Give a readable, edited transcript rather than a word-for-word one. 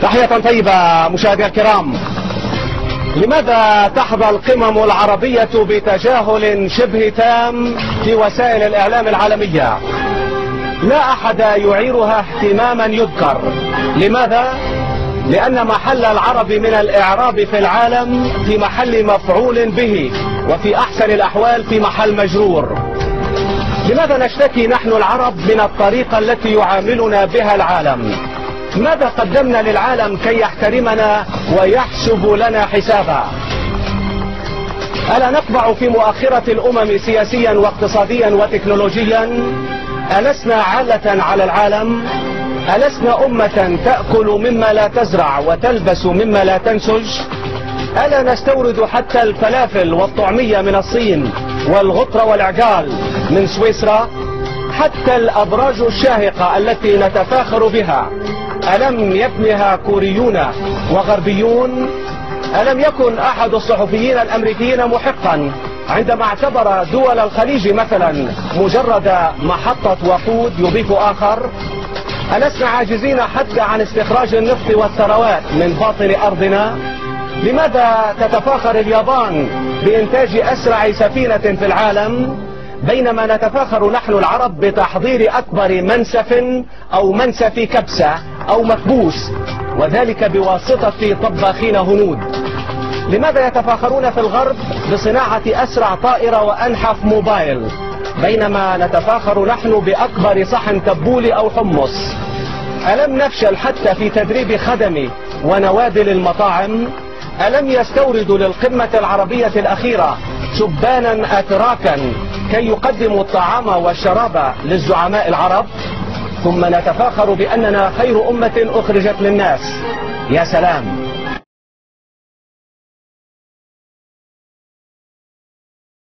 تحية طيبة مشاهدينا الكرام. لماذا تحظى القمم العربية بتجاهل شبه تام في وسائل الإعلام العالمية؟ لا أحد يعيرها اهتماما يذكر. لماذا؟ لأن محل العرب من الإعراب في العالم في محل مفعول به، وفي أحسن الأحوال في محل مجرور. لماذا نشتكي نحن العرب من الطريقة التي يعاملنا بها العالم؟ ماذا قدمنا للعالم كي يحترمنا ويحسب لنا حسابا؟ ألا نطمع في مؤخرة الأمم سياسيا واقتصاديا وتكنولوجيا؟ ألسنا عالة على العالم؟ ألسنا أمة تأكل مما لا تزرع وتلبس مما لا تنسج؟ ألا نستورد حتى الفلافل والطعمية من الصين والغطر والعجال من سويسرا؟ حتى الأبراج الشاهقة التي نتفاخر بها ألم يبنها كوريون وغربيون؟ ألم يكن أحد الصحفيين الأمريكيين محقا عندما اعتبر دول الخليج مثلا مجرد محطة وقود يضيف آخر؟ ألسنا عاجزين حتى عن استخراج النفط والثروات من باطن أرضنا؟ لماذا تتفاخر اليابان بإنتاج أسرع سفينة في العالم، بينما نتفاخر نحن العرب بتحضير أكبر منسف أو منسف كبسة أو مكبوس، وذلك بواسطة طباخين هنود؟ لماذا يتفاخرون في الغرب بصناعة أسرع طائرة وأنحف موبايل، بينما نتفاخر نحن بأكبر صحن تبول أو حمص؟ ألم نفشل حتى في تدريب خدم ونوادل المطاعم؟ ألم يستوردوا للقمة العربية الأخيرة شبانا أتراكا كي يقدموا الطعام والشراب للزعماء العرب؟ ثم نتفاخر بأننا خير أمة أخرجت للناس. يا سلام!